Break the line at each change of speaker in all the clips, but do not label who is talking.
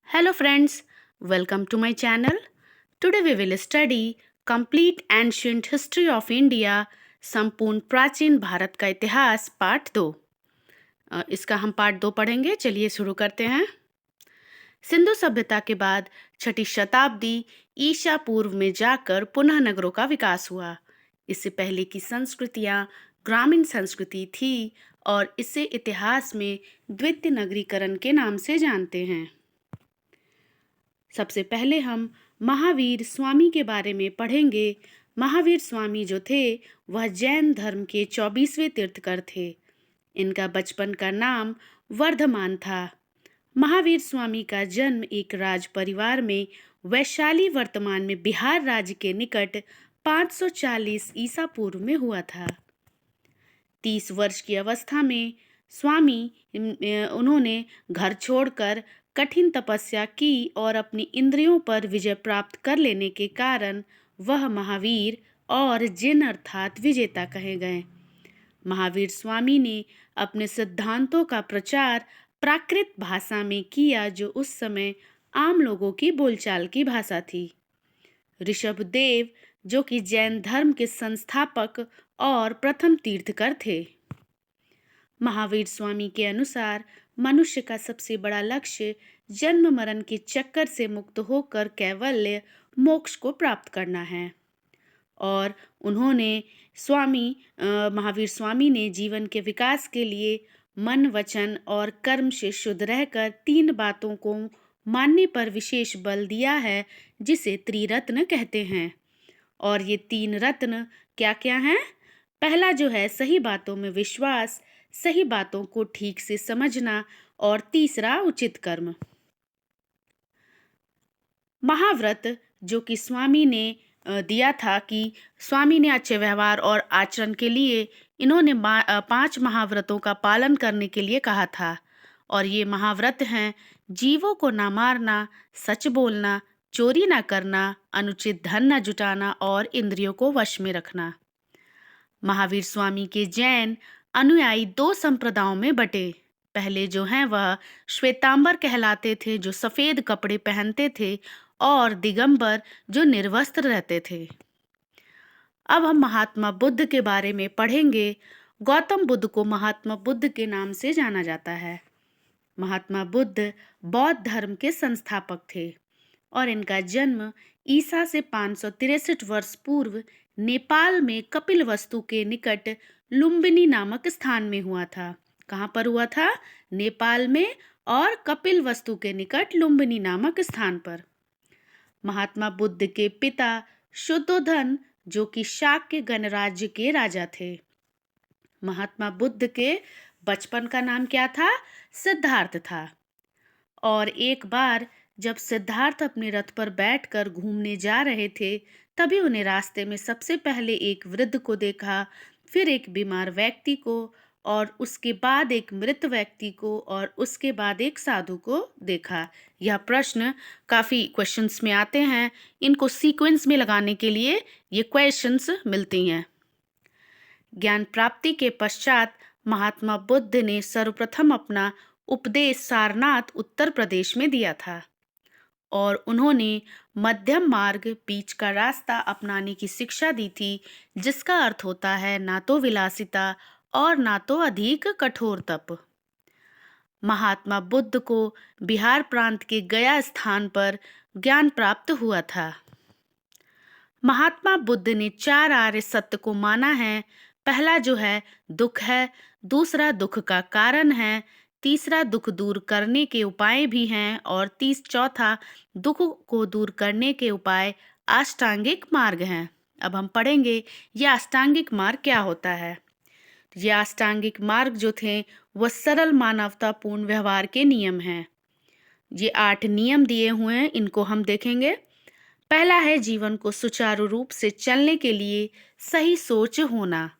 Hello friends, welcome to my channel. Today we will study Complete Ancient History of India, संपूर्ण प्राचीन भारत का इतिहास part 2। इसका हम पार्ट 2 पढ़ेंगे। चलिए शुरू करते हैं। सिंधु सभ्यता के बाद छठी शताब्दी ईसा पूर्व में जाकर पुनः नगरों का विकास हुआ। इससे पहले की संस्कृतियां ग्रामीण संस्कृति थी और इसे इतिहास में द्वितीय नगरीकरण के नाम से जानते हैं। सबसे पहले हम महावीर स्वामी के बारे में पढ़ेंगे। महावीर स्वामी जो थे वह जैन धर्म के 24वें तीर्थंकर थे। इनका बचपन का नाम वर्धमान था। महावीर स्वामी का जन्म एक राज परिवार में वैशाली वर्तमान में बिहार राज्य के निकट 540 ईसा पूर्व में हुआ था। 30 वर्ष की अवस्था में स्वामी उन्होंने घर छोड़कर कठिन तपस्या की और अपनी इंद्रियों पर विजय प्राप्त कर लेने के कारण वह महावीर और जिन अर्थात विजेता कहे गए। महावीर स्वामी ने अपने सिद्धांतों का प्रचार प्राकृत भाषा में किया जो उस समय आम लोगों की बोलचाल की भाषा थी। ऋषभदेव जो कि जैन धर्म के संस्थापक और प्रथम तीर्थंकर थे। महावीर स्वामी के अनुसार मनुष्य का सबसे बड़ा लक्ष्य जन्म मरण के चक्कर से मुक्त होकर कैवल्य मोक्ष को प्राप्त करना है। और महावीर स्वामी ने जीवन के विकास के लिए मन वचन और कर्म से शुद्ध रहकर 3 बातों को मानने पर विशेष बल दिया है जिसे त्रिरत्न कहते हैं। और ये 3 रत्न क्या क्या हैं? पहला जो है सही बातों में विश्वास, सही बातों को ठीक से समझना और तीसरा उचित कर्म। महाव्रत जो कि स्वामी ने दिया था कि स्वामी ने अच्छे व्यवहार और आचरण के लिए इन्होंने 5 महाव्रतों का पालन करने के लिए कहा था। और ये महाव्रत हैं जीवों को ना मारना, सच बोलना, चोरी ना करना, अनुचित धन न जुटाना और इंद्रियों को वश में रखना। महावीर स्वामी के जैन अनुयायी 2 संप्रदायों में बटे। पहले जो हैं वह श्वेतांबर कहलाते थे जो सफेद कपड़े पहनते थे और दिगंबर जो निर्वस्त्र रहते थे। अब हम महात्मा बुद्ध के बारे में पढ़ेंगे। गौतम बुद्ध को महात्मा बुद्ध के नाम से जाना जाता है। महात्मा बुद्ध बौद्ध धर्म के संस्थापक थे और इनका जन्म ईसा से 563 वर्ष पूर्व नेपाल में कपिलवस्तु के निकट लुम्बिनी नामक स्थान में हुआ था। कहाँ पर हुआ था? नेपाल में और कपिलवस्तु के निकट लुम्बिनी नामक स्थान पर। महात्मा बुद्ध के पिता शुद्धोधन जो कि शाक्य गणराज्य के राजा थे। महात्मा बुद्ध के बचपन का नाम क्या था? सिद्धार्थ था। और एक बार जब सिद्धार्थ अपने रथ पर बैठकर घूमने जा रहे थे तभी उन्हें रास्ते में सबसे पहले एक वृद्ध को देखा, फिर एक बीमार व्यक्ति को और उसके बाद एक मृत व्यक्ति को और उसके बाद एक साधु को देखा। यह प्रश्न काफ़ी क्वेश्चंस में आते हैं। इनको सीक्वेंस में लगाने के लिए ये क्वेश्चंस मिलती हैं। ज्ञान प्राप्ति के पश्चात महात्मा बुद्ध ने सर्वप्रथम अपना उपदेश सारनाथ उत्तर प्रदेश में दिया था और उन्होंने मध्यम मार्ग बीच का रास्ता अपनाने की शिक्षा दी थी जिसका अर्थ होता है ना तो विलासिता और ना तो अधिक कठोर तप। महात्मा बुद्ध को बिहार प्रांत के गया स्थान पर ज्ञान प्राप्त हुआ था। महात्मा बुद्ध ने 4 आर्य सत्य को माना है। पहला जो है दुख है, दूसरा दुख का कारण है, तीसरा दुख दूर करने के उपाय भी हैं और चौथा दुख को दूर करने के उपाय अष्टांगिक मार्ग हैं। अब हम पढ़ेंगे यह अष्टांगिक मार्ग क्या होता है। ये अष्टांगिक मार्ग जो थे वह सरल मानवतापूर्ण व्यवहार के नियम हैं। ये 8 नियम दिए हुए हैं, इनको हम देखेंगे। पहला है जीवन को सुचारू रूप से चलने के लिए सही सोच होना,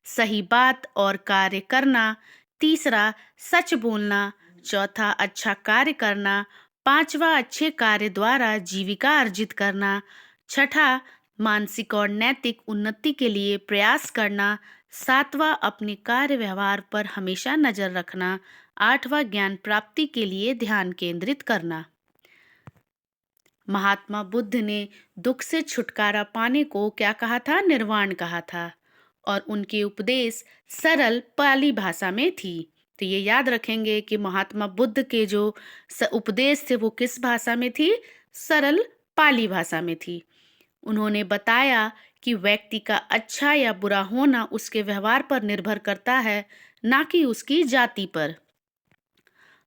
सही बात और कार्य करना, तीसरा सच बोलना, चौथा अच्छा कार्य करना, पांचवा अच्छे कार्य द्वारा जीविका अर्जित करना, छठा मानसिक और नैतिक उन्नति के लिए प्रयास करना, सातवां अपने कार्य व्यवहार पर हमेशा नजर रखना, आठवां ज्ञान प्राप्ति के लिए ध्यान केंद्रित करना। महात्मा बुद्ध ने दुख से छुटकारा पाने को क्या कहा था? निर्वाण कहा था। और उनके उपदेश सरल पाली भाषा में थी। तो ये याद रखेंगे कि महात्मा बुद्ध के जो उपदेश थे वो किस भाषा में थी? सरल पाली भाषा में थी। उन्होंने बताया कि व्यक्ति का अच्छा या बुरा होना उसके व्यवहार पर निर्भर करता है, ना कि उसकी जाति पर।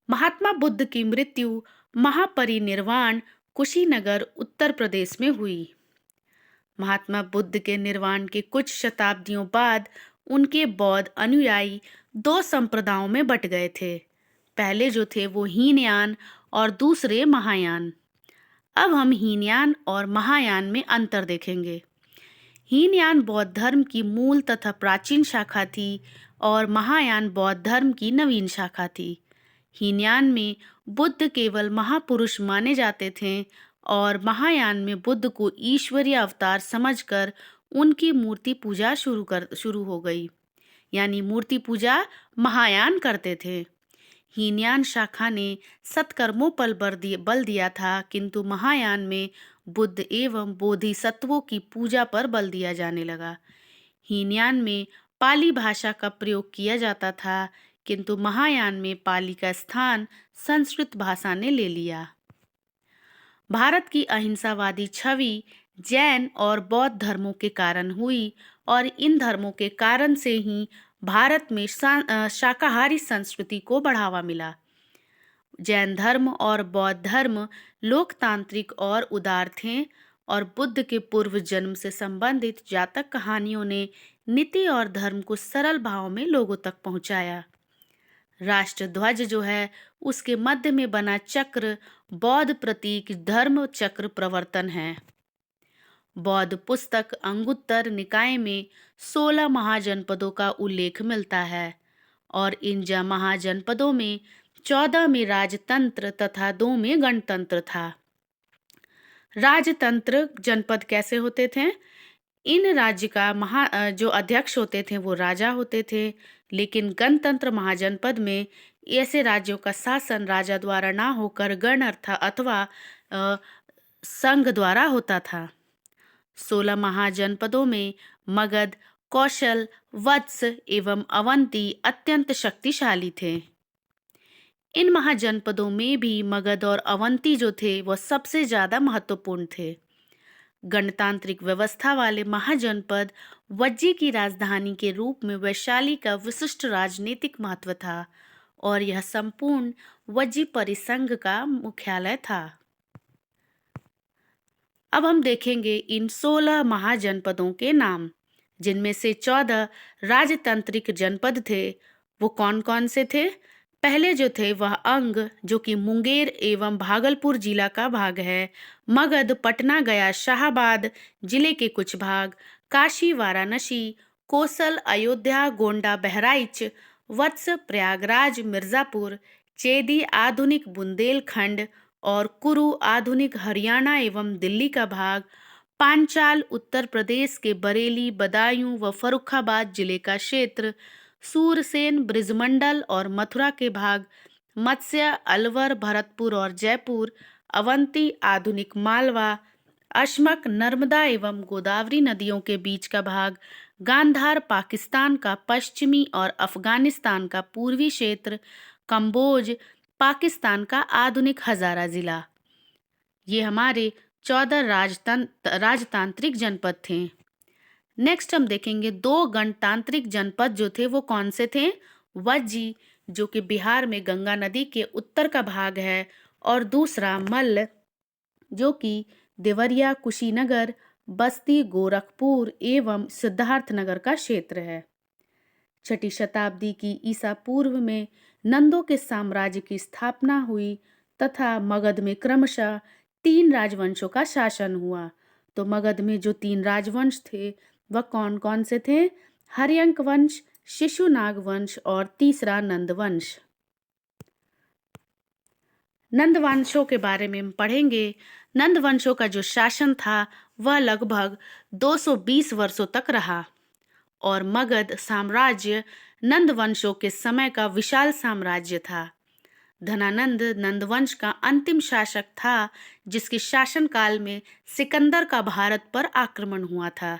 महात्मा बुद्ध की मृत्यु महापरिनिर्वाण कुशीनगर उत्तर प्रदेश में हुई। महात्मा बुद्ध के निर्वाण के कुछ शताब्दियों बाद उनके बौद्ध अनुयायी दो संप्रदायों में बट गए थे। पहले जो थे वो हीनयान और दूसरे महायान। अब हम हीनयान और महायान में अंतर देखेंगे। हीनयान बौद्ध धर्म की मूल तथा प्राचीन शाखा थी और महायान बौद्ध धर्म की नवीन शाखा थी। हीनयान में बुद्ध केवल महापुरुष माने जाते थे और महायान में बुद्ध को ईश्वरीय अवतार समझकर उनकी मूर्ति पूजा शुरू हो गई। यानी मूर्ति पूजा महायान करते थे। हीनयान शाखा ने सत्कर्मों पर बल दिया था, किंतु महायान में बुद्ध एवं बोधिसत्वों की पूजा पर बल दिया जाने लगा। हीनयान में पाली भाषा का प्रयोग किया जाता था, किंतु महायान में पाली का स्थान संस्कृत भाषा ने ले लिया। भारत की अहिंसावादी छवि जैन और बौद्ध धर्मों के कारण हुई और इन धर्मों के कारण से ही भारत में शाकाहारी संस्कृति को बढ़ावा मिला। जैन धर्म और बौद्ध धर्म लोकतांत्रिक और उदार थे और बुद्ध के पूर्व जन्म से संबंधित जातक कहानियों ने नीति और धर्म को सरल भाव में लोगों तक पहुंचाया। राष्ट्र ध्वज जो है उसके मध्य में बना चक्र बौद्ध प्रतीक धर्म चक्र प्रवर्तन है। बौद्ध पुस्तक अंगुत्तर निकाय में 16 महाजनपदों का उल्लेख मिलता है और इन महाजनपदों में 14 में राजतंत्र तथा 2 में गणतंत्र था। राजतंत्र जनपद कैसे होते थे? इन राज्य का जो अध्यक्ष होते थे वो राजा होते थे, लेकिन गणतंत्र महाजनपद में ऐसे राज्यों का शासन राजा द्वारा ना होकर गण अथवा संघ द्वारा होता था। 16 महाजनपदों में मगध, कौशल, वत्स एवं अवंती अत्यंत शक्तिशाली थे। इन महाजनपदों में भी मगध और अवंती जो थे वह सबसे ज्यादा महत्वपूर्ण थे। गणतांत्रिक व्यवस्था वाले महाजनपद वज्जी की राजधानी के रूप में वैशाली का विशिष्ट राजनीतिक महत्व था और यह संपूर्ण वज्जी परिसंघ का मुख्यालय था। अब हम देखेंगे इन 16 महाजनपदों के नाम, जिनमें से 14 राजतांत्रिक जनपद थे। वो कौन कौन से थे? पहले जो थे वह अंग, जो कि मुंगेर एवं भागलपुर जिला का भाग है, मगध, पटना, गया, शाहाबाद जिले के कुछ भाग, काशी, वाराणसी, कौशल, अयोध्या, गोंडा, बहराइच, वत्स, प्रयागराज, मिर्जापुर, चेदी आधुनिक बुंदेलखंड और कुरु आधुनिक हरियाणा एवं दिल्ली का भाग, पांचाल उत्तर प्रदेश के बरेली, बदायूं व फर्रुखाबाद जिले का क्षेत्र, सूरसेन, ब्रिजमंडल और मथुरा के भाग, मत्स्य, अलवर, भरतपुर और जयपुर, अवंती, आधुनिक मालवा, अशमक, नर्मदा एवं गोदावरी नदियों के बीच का भाग, गांधार पाकिस्तान का पश्चिमी और अफगानिस्तान का पूर्वी क्षेत्र, कंबोज पाकिस्तान का आधुनिक हजारा जिला। ये हमारे 14 राजतांत्रिक जनपद थे। नेक्स्ट हम देखेंगे 2 गणतांत्रिक जनपद जो थे वो कौन से थे? वज्जी, जो कि बिहार में गंगा नदी के उत्तर का भाग है, और दूसरा मल्ल, जो कि देवरिया, कुशीनगर, बस्ती, गोरखपुर एवं सिद्धार्थनगर का क्षेत्र है। 6ठी शताब्दी की ईसा पूर्व में नंदों के साम्राज्य की स्थापना हुई तथा मगध में क्रमशः 3 राजवंशों का शासन हुआ। तो मगध में जो 3 राजवंश थे वह कौन कौन से थे? हर्यंक वंश, शिशुनाग वंश और तीसरा नंद वंश। नंद वंशों के बारे में हम पढ़ेंगे। नंद वंशों का जो शासन था वह लगभग 220 वर्षों तक रहा और मगध साम्राज्य नंद वंशों के समय का विशाल साम्राज्य था। धनानंद नंदवंश का अंतिम शासक था, जिसके शासनकाल में सिकंदर का भारत पर आक्रमण हुआ था।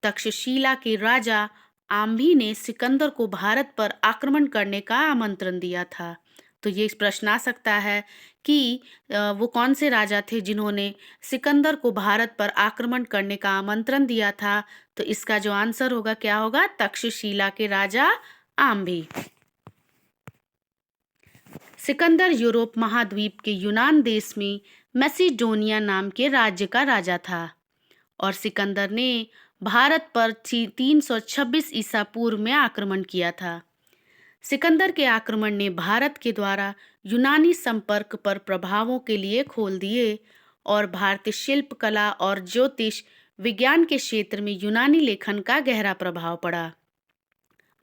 तक्षशिला के राजा आम्भी ने सिकंदर को भारत पर आक्रमण करने का आमंत्रण दिया था। तो ये प्रश्न आ सकता है कि वो कौन से राजा थे जिन्होंने सिकंदर को भारत पर आक्रमण करने का आमंत्रण दिया था। तो इसका जो आंसर होगा क्या होगा, तक्षशिला के राजा आम्भी। सिकंदर यूरोप महाद्वीप के यूनान देश में मैसिडोनिया नाम के राज्य का राजा था और सिकंदर ने भारत पर 326 ईसा पूर्व में आक्रमण किया था। सिकंदर के आक्रमण ने भारत के द्वारा यूनानी संपर्क पर प्रभावों के लिए खोल दिए और भारतीय शिल्प कला और ज्योतिष विज्ञान के क्षेत्र में यूनानी लेखन का गहरा प्रभाव पड़ा।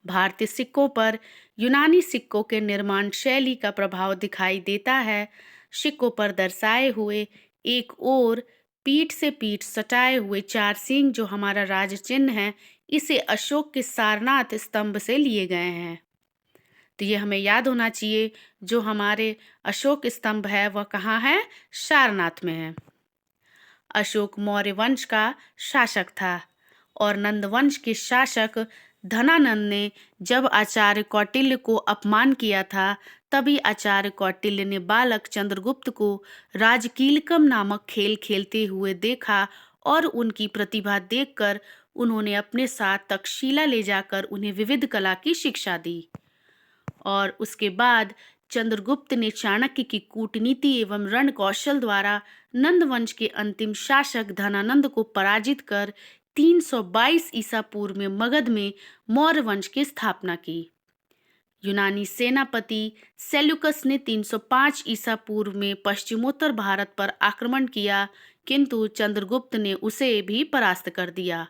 भारतीय सिक्कों पर यूनानी सिक्कों के निर्माण शैली का प्रभाव दिखाई देता है। सिक्कों पर दर्शाए हुए एक और पीठ से पीठ सटाए हुए 4 सींग जो हमारा राज चिन्ह है, इसे अशोक के सारनाथ स्तंभ से लिए गए हैं। तो ये हमें याद होना चाहिए, जो हमारे अशोक स्तंभ है वह कहाँ है, सारनाथ में है। अशोक मौर्य वंश का शासक था और नंदवंश के शासक धनानंद ने जब आचार्य कौटिल्य को अपमान किया था, तभी आचार्य कौटिल्य ने बालक चंद्रगुप्त को राजकीलकम नामक खेल खेलते हुए देखा और उनकी प्रतिभा देखकर उन्होंने अपने साथ तक्षशिला ले जाकर उन्हें विविध कला की शिक्षा दी। और उसके बाद चंद्रगुप्त ने चाणक्य की कूटनीति एवं रण कौशल द्वारा नंदवंश के अंतिम शासक धनानंद को पराजित कर 322 ईसा पूर्व में मगध में मौर्य वंश की स्थापना की। यूनानी सेनापति सेल्यूकस ने 305 ईसा पूर्व में पश्चिमोत्तर भारत पर आक्रमण किया, किंतु चंद्रगुप्त ने उसे भी परास्त कर दिया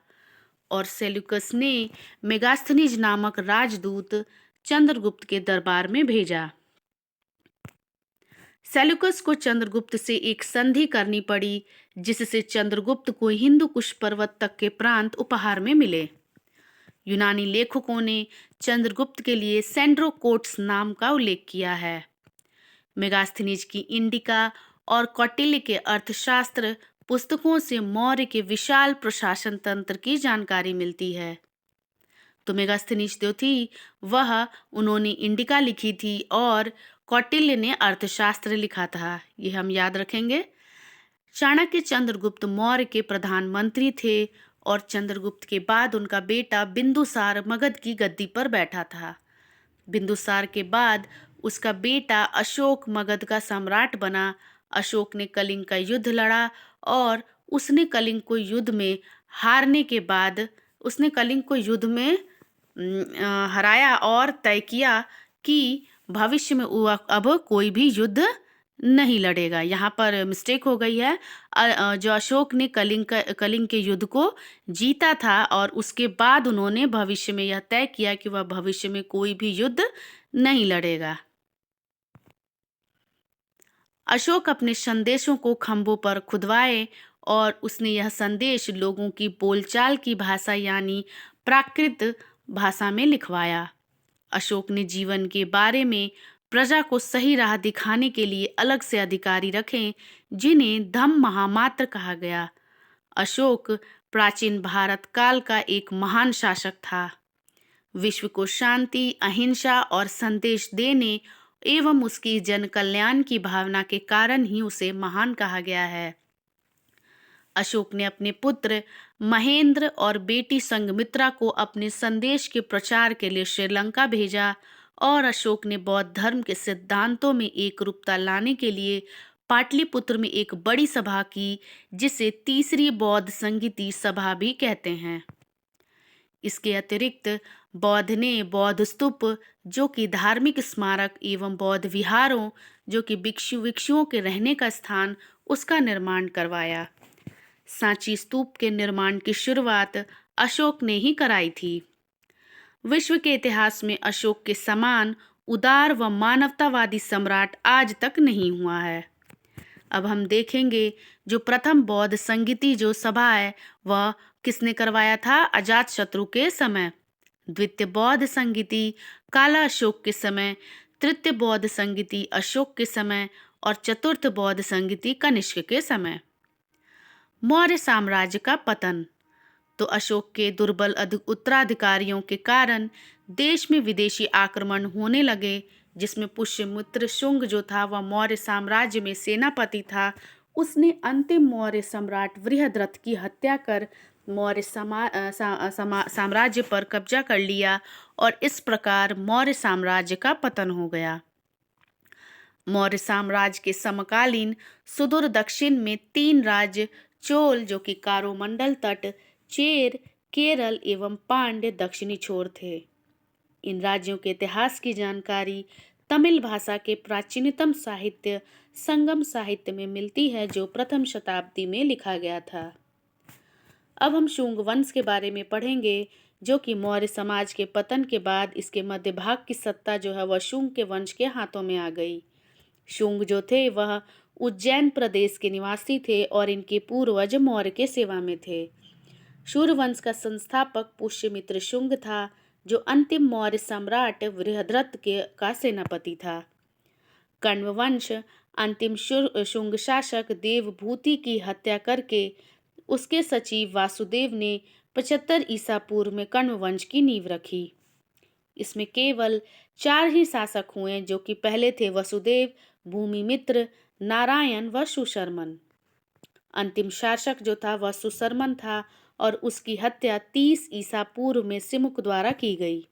और सेल्यूकस ने मेगास्थनीज नामक राजदूत चंद्रगुप्त के दरबार में भेजा। सेल्यूकस को चंद्रगुप्त से एक संधि करनी पड़ी, जिससे चंद्रगुप्त को हिंदू कुश पर्वत तक के प्रांत उपहार में मिले। यूनानी लेखकों ने चंद्रगुप्त के लिए सेंड्रोकोट्स नाम का उल्लेख किया है। मेगास्थनीज की इंडिका और कौटिल्य के अर्थशास्त्र पुस्तकों से मौर्य के विशाल प्रशासन तंत्र की जानकारी मिलती है। तो मेगास्थनीज जो थी वह उन्होंने इंडिका लिखी थी और कौटिल्य ने अर्थशास्त्र लिखा था, ये हम याद रखेंगे। चाणक्य चंद्रगुप्त मौर्य के प्रधानमंत्री थे और चंद्रगुप्त के बाद उनका बेटा बिंदुसार मगध की गद्दी पर बैठा था। बिंदुसार के बाद उसका बेटा अशोक मगध का सम्राट बना। अशोक ने कलिंग का युद्ध लड़ा और उसने कलिंग को युद्ध में हारने के बाद उसने कलिंग को युद्ध में हराया और तय किया कि भविष्य में अब कोई भी युद्ध नहीं लड़ेगा। यहाँ पर मिस्टेक हो गई है। जो अशोक ने कलिंग के युद्ध को जीता था और उसके बाद उन्होंने भविष्य में यह तय किया कि वह भविष्य में कोई भी युद्ध नहीं लड़ेगा। अशोक अपने संदेशों को खंभों पर खुदवाए और उसने यह संदेश लोगों की बोलचाल की भाषा यानी प्राकृत भाषा में लिखवाया। अशोक ने जीवन के बारे में प्रजा को सही राह दिखाने के लिए अलग से अधिकारी रखे, जिन्हें धम्म महामात्र कहा गया। अशोक प्राचीन भारत काल का एक महान शासक था। विश्व को शांति, अहिंसा और संदेश देने एवं उसकी जन कल्याण की भावना के कारण ही उसे महान कहा गया है। अशोक ने अपने पुत्र महेंद्र और बेटी संघमित्रा को अपने संदेश के प्रचार के लिए श्रीलंका भेजा और अशोक ने बौद्ध धर्म के सिद्धांतों में एक रूपता लाने के लिए पाटलिपुत्र में एक बड़ी सभा की, जिसे तीसरी बौद्ध संगीति सभा भी कहते हैं। इसके अतिरिक्त बौद्ध ने बौद्ध स्तूप, जो कि धार्मिक स्मारक, एवं बौद्ध विहारों, जो कि भिक्षुओं के रहने का स्थान, उसका निर्माण करवाया। सांची स्तूप के निर्माण की शुरुआत अशोक ने ही कराई थी। विश्व के इतिहास में अशोक के समान उदार व मानवतावादी सम्राट आज तक नहीं हुआ है। अब हम देखेंगे जो प्रथम बौद्ध संगीति जो सभा है वह किसने करवाया था, अजातशत्रु के समय। द्वितीय बौद्ध संगीति काला अशोक के समय तृतीय बौद्ध संगीति अशोक के समय और चतुर्थ बौद्ध संगीति कनिष्क के समय। मौर्य साम्राज्य का पतन। तो अशोक के दुर्बल उत्तराधिकारियों के कारण देश में विदेशी आक्रमण होने लगे, जिसमें पुष्यमित्र शुंग जो था वह मौर्य साम्राज्य में सेनापति था। उसने अंतिम मौर्य सम्राट बृहद्रथ की हत्या कर मौर्य साम्राज्य पर कब्जा कर लिया और इस प्रकार मौर्य साम्राज्य का पतन हो गया। मौर्य साम्राज्य के समकालीन सुदूर दक्षिण में 3 राज्य चोल जो कि कारोमंडल तट, चेर, केरल एवं पांड्य दक्षिणी छोर थे। इन राज्यों के इतिहास की जानकारी तमिल भाषा के प्राचीनतम साहित्य संगम साहित्य में मिलती है, जो प्रथम शताब्दी में लिखा गया था। अब हम शुंग वंश के बारे में पढ़ेंगे, जो कि मौर्य समाज के पतन के बाद इसके मध्य भाग की सत्ता जो है वह शुंग के वंश के हाथों में आ गई। शुंग जो थे वह उज्जैन प्रदेश के निवासी थे और इनके पूर्वज मौर्य के सेवा में थे। शूर वंश का संस्थापक पुष्यमित्र शुंग था, जो अंतिम मौर्य सम्राट बृहद्रथ का सेनापति था। कण्व वंश अंतिम शुंग शासक देवभूति की हत्या करके उसके सचिव वासुदेव ने 75 ईसा पूर्व में कण्व वंश की नींव रखी। इसमें केवल 4 ही शासक हुए, जो कि पहले थे वसुदेव, भूमिमित्र, नारायण व सुशर्मन। अंतिम शासक जो था वह सुशर्मन था और उसकी हत्या 30 ईसा पूर्व में सिमुक द्वारा की गई।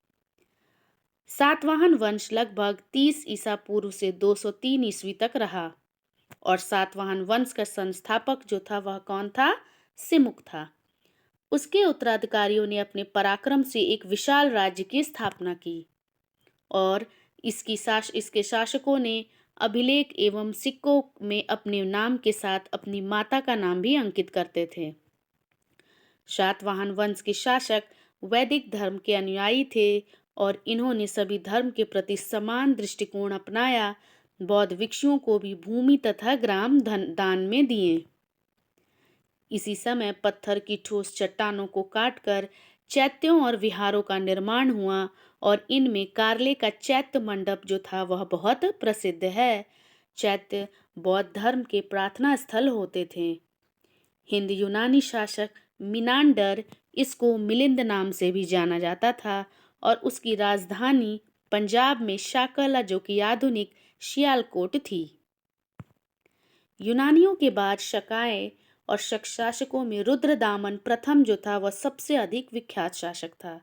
सातवाहन वंश लगभग 30 ईसा पूर्व से 203 ईस्वी तक रहा और सातवाहन वंश का संस्थापक जो था वह कौन था? सिमुक था। उसके उत्तराधिकारियों ने अपने पराक्रम से एक विशाल राज्य की स्थापना की और इसके शासकों ने अभिलेख एवं सिक्कों में अपने नाम के साथ अपनी माता का नाम भी अंकित करते थे। सातवाहन वंश के शासक वैदिक धर्म के अनुयायी थे और इन्होंने सभी धर्म के प्रति समान दृष्टिकोण अपनाया। बौद्ध भिक्षुओं को भी भूमि तथा ग्राम दान में दिए। इसी समय पत्थर की ठोस चट्टानों को काटकर चैत्यों और विहारों का निर्माण हुआ और इनमें कार्ले का चैत्य मंडप जो था वह बहुत प्रसिद्ध है। चैत्य बौद्ध धर्म के प्रार्थना स्थल होते थे। हिंद यूनानी शासक मिनांडर इसको मिलिंद नाम से भी जाना जाता था और उसकी राजधानी पंजाब में शाकला जो कि आधुनिक सियालकोट थी। यूनानियों के बाद शकाए और शक शासकों में रुद्रदामन प्रथम जो था वह सबसे अधिक विख्यात शासक था।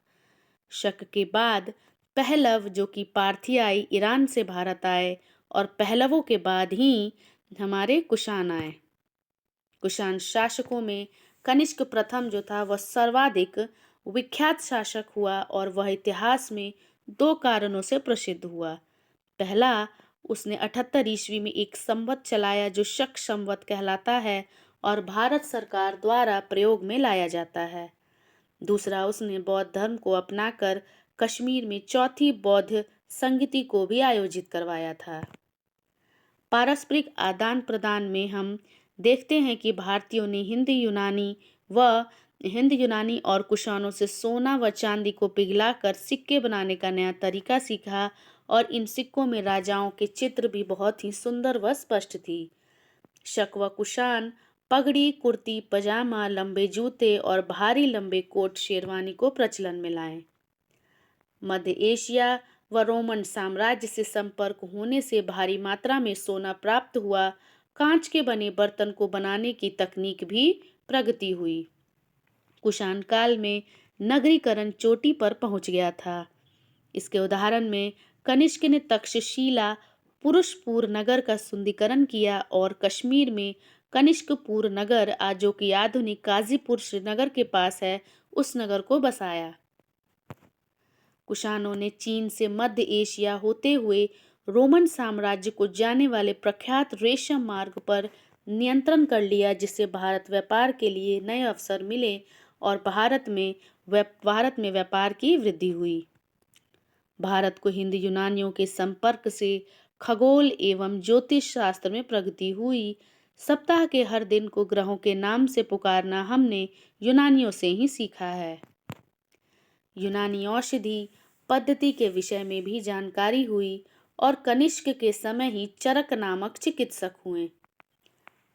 शक के बाद पहलव जो कि पार्थियाई ईरान से भारत आए और पहलवों के बाद ही हमारे कुषाण आए। कुषाण शासकों में कनिष्क प्रथम जो था वह सर्वाधिक विख्यात शासक हुआ और वह इतिहास में 2 कारणों से प्रसिद्ध हुआ। पहला, उसने 78 ईस्वी में एक संवत चलाया जो शक संवत कहलाता है और भारत सरकार द्वारा प्रयोग में लाया जाता है। दूसरा, उसने बौद्ध धर्म को अपनाकर कश्मीर में चौथी बौद्ध संगीति को भी आयोजित करवाया था। पारस्परिक आदान प्रदान में हम देखते हैं कि भारतीयों ने हिंद यूनानी और कुषाणों से सोना व चांदी को पिघलाकर सिक्के बनाने का नया तरीका सीखा और इन सिक्कों में राजाओं के चित्र भी बहुत ही सुंदर व स्पष्ट थी। शक व कुषाण पगड़ी, कुर्ती, पजामा, लंबे जूते और भारी लंबे कोट शेरवानी को प्रचलन में लाए। मध्य एशिया व रोमन साम्राज्य से संपर्क होने से भारी मात्रा में सोना प्राप्त हुआ। कांच के बने बर्तन को बनाने की तकनीक भी प्रगति हुई। कुषाण काल में नगरीकरण चोटी पर पहुंच गया था। इसके उदाहरण में कनिष्क ने तक्षशिला पुरुषपुर नगर का सुंदरीकरण किया और कश्मीर में कनिष्कपुर नगर आज जो कि आधुनिक गाजीपुर श्रीनगर के पास है उस नगर को बसाया। कुषाणों ने चीन से मध्य एशिया होते हुए रोमन साम्राज्य को जाने वाले प्रख्यात रेशम मार्ग पर नियंत्रण कर लिया, जिससे भारत व्यापार के लिए नए अवसर मिले और भारत में व्यापार की वृद्धि हुई। भारत को हिंद यूनानियों के संपर्क से खगोल एवं ज्योतिष शास्त्र में प्रगति हुई। सप्ताह के हर दिन को ग्रहों के नाम से पुकारना हमने यूनानियों से ही सीखा है। यूनानी औषधि पद्धति के विषय में भी जानकारी हुई और कनिष्क के समय ही चरक नामक चिकित्सक हुए।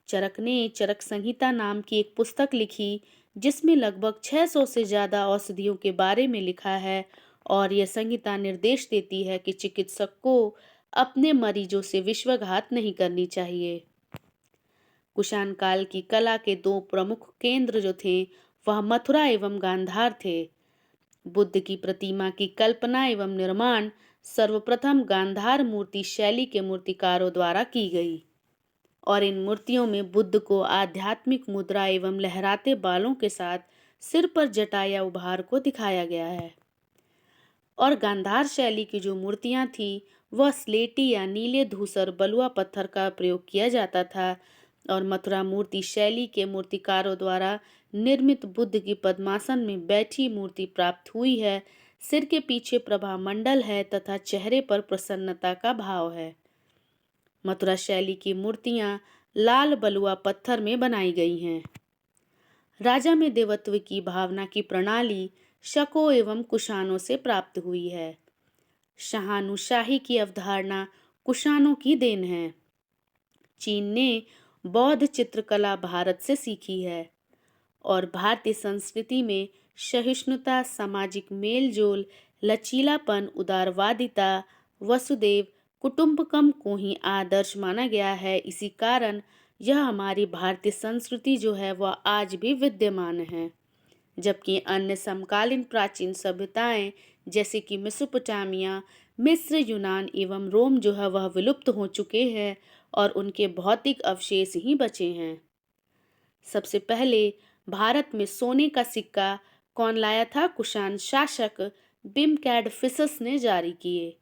चरक ने चरक संहिता नाम की एक पुस्तक लिखी जिसमें लगभग 600 से ज़्यादा औषधियों के बारे में लिखा है, और यह संहिता निर्देश देती है कि चिकित्सक को अपने मरीजों से विश्वासघात नहीं करनी चाहिए। कुषाण काल की कला के दो प्रमुख केंद्र जो थे वह मथुरा एवं गांधार थे। बुद्ध की प्रतिमा की कल्पना एवं निर्माण सर्वप्रथम गांधार मूर्ति शैली के मूर्तिकारों द्वारा की गई, और इन मूर्तियों में बुद्ध को आध्यात्मिक मुद्रा एवं लहराते बालों के साथ सिर पर जटा या उभार को दिखाया गया है। और गांधार शैली की जो मूर्तियां थी वह स्लेटी या नीले धूसर बलुआ पत्थर का प्रयोग किया जाता था, और मथुरा मूर्ति शैली के मूर्तिकारों द्वारा निर्मित बुद्ध की पद्मासन में बैठी मूर्ति प्राप्त हुई है। सिर के पीछे प्रभा मंडल है तथा चेहरे पर प्रसन्नता का भाव है। मथुरा शैली की मूर्तियां लाल बलुआ पत्थर में बनाई गई हैं। राजा में देवत्व की भावना की प्रणाली शकों एवं कुषाणों से प्राप्त हुई है। शाहानुशाही की अवधारणा कुषाणों की देन है। चीन ने बौद्ध चित्रकला भारत से सीखी है, और भारतीय संस्कृति में सहिष्णुता, सामाजिक मेलजोल, लचीलापन, उदारवादिता, वसुदेव कुटुंबकम को ही आदर्श माना गया है। इसी कारण यह हमारी भारतीय संस्कृति जो है वह आज भी विद्यमान है, जबकि अन्य समकालीन प्राचीन सभ्यताएं जैसे कि मेसोपोटामिया, मिस्र, यूनान एवं रोम जो है वह विलुप्त हो चुके हैं और उनके भौतिक अवशेष ही बचे हैं। सबसे पहले भारत में सोने का सिक्का कौन लाया था? कुषाण शासक बिमकैडफिसस ने जारी किए,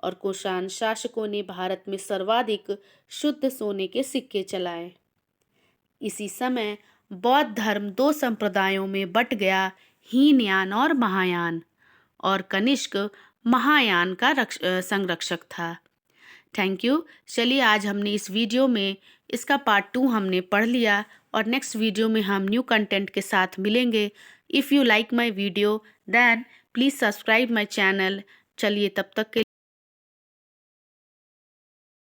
और कुषाण शासकों ने भारत में सर्वाधिक शुद्ध सोने के सिक्के चलाए। इसी समय बौद्ध धर्म दो संप्रदायों में बट गया, हीनयान और महायान, और कनिष्क महायान का संरक्षक था। Thank you. चलिए आज हमने इस वीडियो में इसका पार्ट 2 हमने पढ़ लिया, और नेक्स्ट वीडियो में हम न्यू कंटेंट के साथ मिलेंगे। If you like my video then please subscribe my channel. चलिए तब तक के